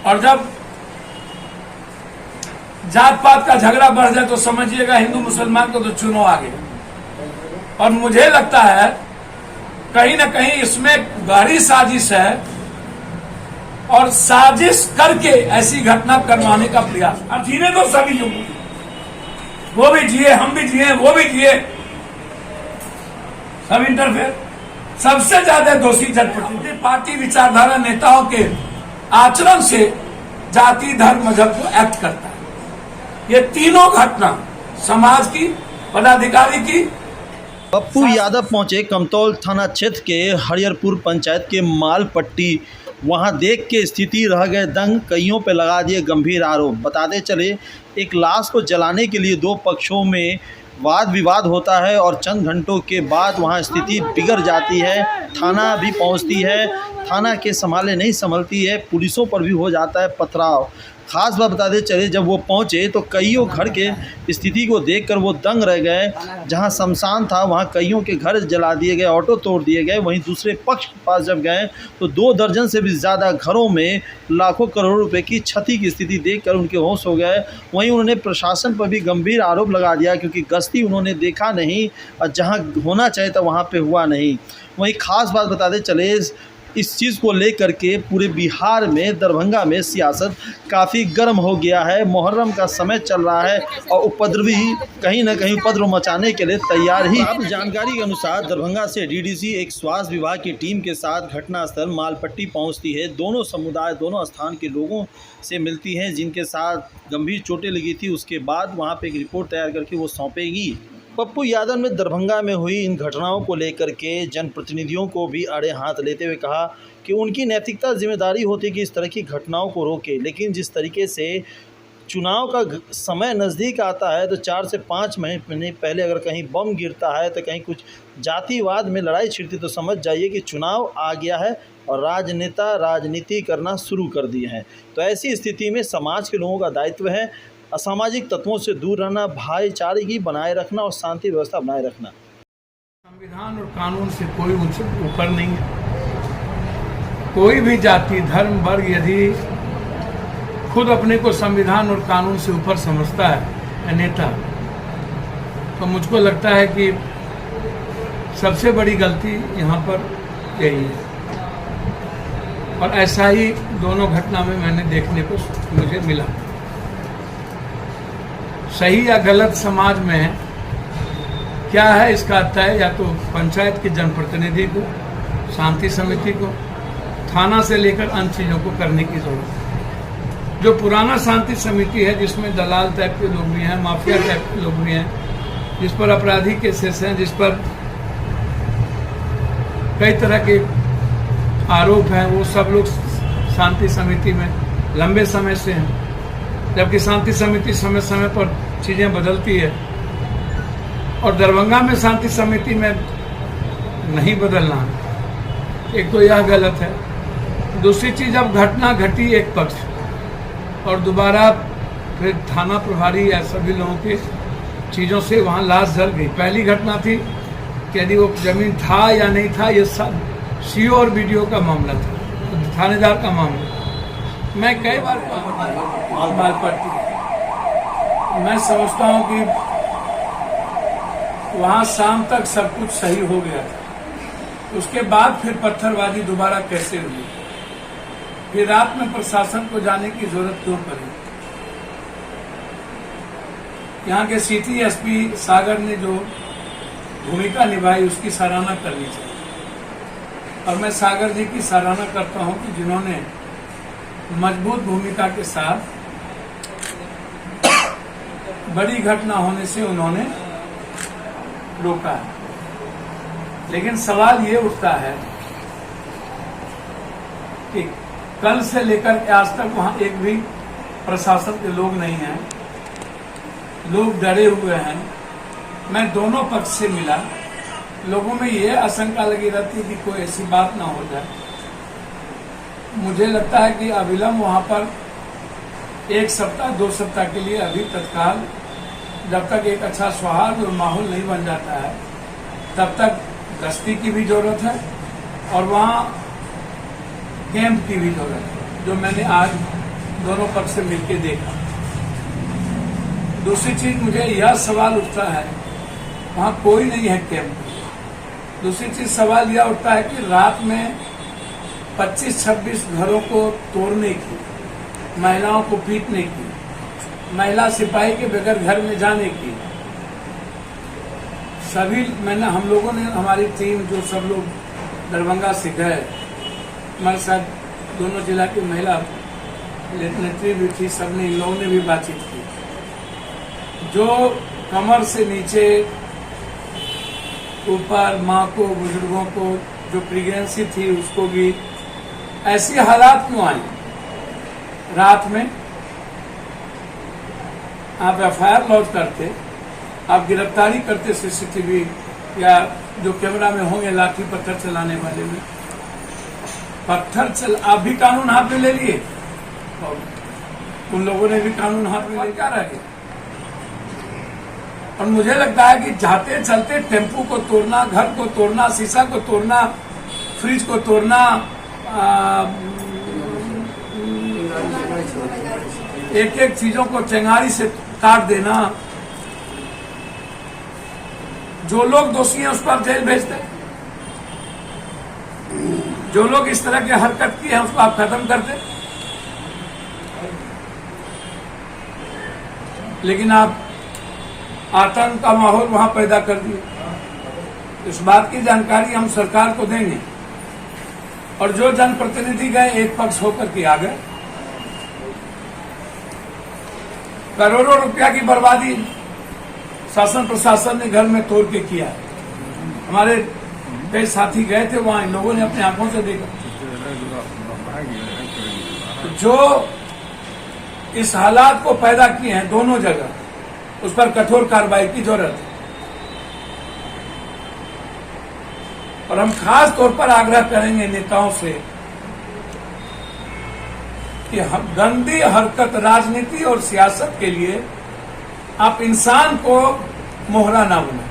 और जब जात पात का झगड़ा बढ़ जाए तो समझिएगा हिंदू मुसलमान को तो चुनाव आ गया। और मुझे लगता है कहीं ना कहीं इसमें गहरी साजिश है और साजिश करके ऐसी घटना करवाने का प्रयास। अब जीने दो सभी लोग, वो भी जिए, हम भी जिए, वो भी जिए, सब इंटरफेयर। सबसे ज्यादा दोषी जनप्रतिनिधि पार्टी विचारधारा नेताओं के आचरण से जाति धर्म मजहब को एक्ट करता है। ये तीनों घटना समाज की, पदाधिकारी की। पप्पू यादव पहुंचे कमतौल थाना क्षेत्र के हरिहरपुर पंचायत के मालपट्टी। वहां देख के स्थिति रह गए दंग, कईयों पे लगा दिए गंभीर आरोप। बताते चले एक लाश को जलाने के लिए दो पक्षों में वाद विवाद होता है और चंद घंटों के बाद वहां स्थिति बिगड़ जाती है। थाना भी पहुंचती है, थाना के संभाले नहीं संभलती है, पुलिसों पर भी हो जाता है पथराव। खास बात बताते चले जब वो पहुंचे तो कईयों घर के स्थिति को देखकर वो दंग रह गए। जहां शमशान था वहां कईयों के घर जला दिए गए, ऑटो तोड़ दिए गए। वहीं दूसरे पक्ष के पास जब गए तो 2 दर्जन से भी ज़्यादा घरों में लाखों करोड़ों रुपए की क्षति की स्थिति देखकर उनके होश हो गए। वहीं उन्होंने प्रशासन पर भी गंभीर आरोप लगा दिया क्योंकि गश्ती उन्होंने देखा नहीं और जहाँ होना चाहिए था वहाँ पर हुआ नहीं। वहीं खास बात बताते चले इस चीज़ को लेकर के पूरे बिहार में, दरभंगा में सियासत काफ़ी गर्म हो गया है। मुहर्रम का समय चल रहा है और उपद्रवी कहीं ना कहीं उपद्रव मचाने के लिए तैयार ही। अब जानकारी के अनुसार दरभंगा से डीडीसी एक स्वास्थ्य विभाग की टीम के साथ घटनास्थल मालपट्टी पहुंचती है। दोनों समुदाय, दोनों स्थान के लोगों से मिलती हैं जिनके साथ गंभीर चोटें लगी थी। उसके बाद वहाँ पर एक रिपोर्ट तैयार करके वो सौंपेगी। पप्पू यादव ने दरभंगा में हुई इन घटनाओं को लेकर के जनप्रतिनिधियों को भी अड़े हाथ लेते हुए कहा कि उनकी नैतिकता जिम्मेदारी होती है कि इस तरह की घटनाओं को रोके। लेकिन जिस तरीके से चुनाव का समय नज़दीक आता है तो 4 से 5 महीने पहले अगर कहीं बम गिरता है तो कहीं कुछ जातिवाद में लड़ाई छिड़ती तो समझ जाइए कि चुनाव आ गया है और राजनेता राजनीति करना शुरू कर दिए हैं। तो ऐसी स्थिति में समाज के लोगों का दायित्व है असामाजिक तत्वों से दूर रहना, भाईचारे की बनाए रखना और शांति व्यवस्था बनाए रखना। संविधान और कानून से कोई ऊपर नहीं है। कोई भी जाति, धर्म, वर्ग यदि खुद अपने को संविधान और कानून से ऊपर समझता है नेता, तो मुझको लगता है कि सबसे बड़ी गलती यहाँ पर यही है। और ऐसा ही दोनों घटना में मैंने देखने को मुझे मिला। सही या गलत समाज में क्या है इसका तय या तो पंचायत के जनप्रतिनिधि को, शांति समिति को, थाना से लेकर अन्य चीज़ों को करने की जरूरत है। जो पुराना शांति समिति है जिसमें दलाल टाइप के लोग भी हैं, माफिया टाइप के लोग भी हैं, जिस पर आपराधिक केसेस हैं, जिस पर कई तरह के आरोप हैं, वो सब लोग शांति समिति में लंबे समय से हैं। जबकि शांति समिति समय समय पर चीज़ें बदलती है और दरभंगा में शांति समिति में नहीं बदलना, एक तो यह गलत है। दूसरी चीज़, अब घटना घटी एक पक्ष और दोबारा फिर थाना प्रभारी या सभी लोगों की चीज़ों से वहाँ लाश जल गई। पहली घटना थी कि यदि वो जमीन था या नहीं था, ये सब सीओ और बीडीओ का मामला था, तो थानेदार का मामला। मैं कई बार मालपट्टी, मैं समझता हूँ कि वहाँ शाम तक सब कुछ सही हो गया था। उसके बाद फिर पत्थरबाजी दोबारा कैसे हुई, फिर रात में प्रशासन को जाने की जरूरत क्यों पड़ी। यहाँ के सिटी एसपी सागर ने जो भूमिका निभाई उसकी सराहना करनी चाहिए। और मैं सागर जी की सराहना करता हूँ कि जिन्होंने मजबूत भूमिका के साथ बड़ी घटना होने से उन्होंने रोका है। लेकिन सवाल ये उठता है कि कल से लेकर के आज तक वहां एक भी प्रशासन के लोग नहीं हैं, लोग डरे हुए हैं। मैं दोनों पक्ष से मिला, लोगों में ये आशंका लगी रहती है कि कोई ऐसी बात ना हो जाए। मुझे लगता है कि अविलंब वहां पर 1 सप्ताह 2 सप्ताह के लिए अभी तत्काल, जब तक एक अच्छा सौहार्द और माहौल नहीं बन जाता है, तब तक गश्ती की भी जरूरत है और वहाँ कैंप की भी जरूरत है। जो मैंने आज दोनों पक्ष से मिलकर देखा। दूसरी चीज मुझे यह सवाल उठता है, वहां कोई नहीं है कैंप। दूसरी चीज सवाल यह उठता है कि रात में 25-26 घरों को तोड़ने की, महिलाओं को पीटने की, महिला सिपाही के बगैर घर में जाने की, सभी हम लोगों ने, हमारी टीम जो सब लोग दरभंगा से गए, हमारे साथ दोनों जिला की महिला लेटनेटरी भी थी, सबने, इन लोगों ने भी बातचीत की। जो कमर से नीचे ऊपर माँ को, बुजुर्गों को, जो प्रेगनेंसी थी उसको भी, ऐसी हालात क्यों आई? रात में आप FIR लॉन्च करते, आप गिरफ्तारी करते CCTV या जो कैमरा में होंगे लाठी पत्थर चलाने वाले में, आप भी कानून हाथ में ले लिए और उन लोगों ने भी कानून हाथ में ले, क्या रह गया? और मुझे लगता है कि जाते चलते टेम्पू को तोड़ना, घर को तोड़ना, शीशा को तोड़ना, फ्रिज को तोड़ना, एक एक चीजों को चंगारी से काट देना, जो लोग दोषी हैं उस पर जेल भेज दें, जो लोग इस तरह की हरकत की है उसको आप खत्म कर दें। लेकिन आप आतंक का माहौल वहां पैदा कर दिए। इस बात की जानकारी हम सरकार को देंगे, और जो जनप्रतिनिधि गए एक पक्ष होकर के आ गए। करोड़ों रुपया की बर्बादी शासन प्रशासन ने घर में तोड़ के किया। हमारे कई साथी गए थे वहां, इन लोगों ने अपनी आंखों से देखा। जो इस हालात को पैदा किए हैं दोनों जगह, उस पर कठोर कार्रवाई की जरूरत है। और हम खास तौर पर आग्रह करेंगे नेताओं से कि गंदी हरकत, राजनीति और सियासत के लिए आप इंसान को मोहरा ना बनाएं।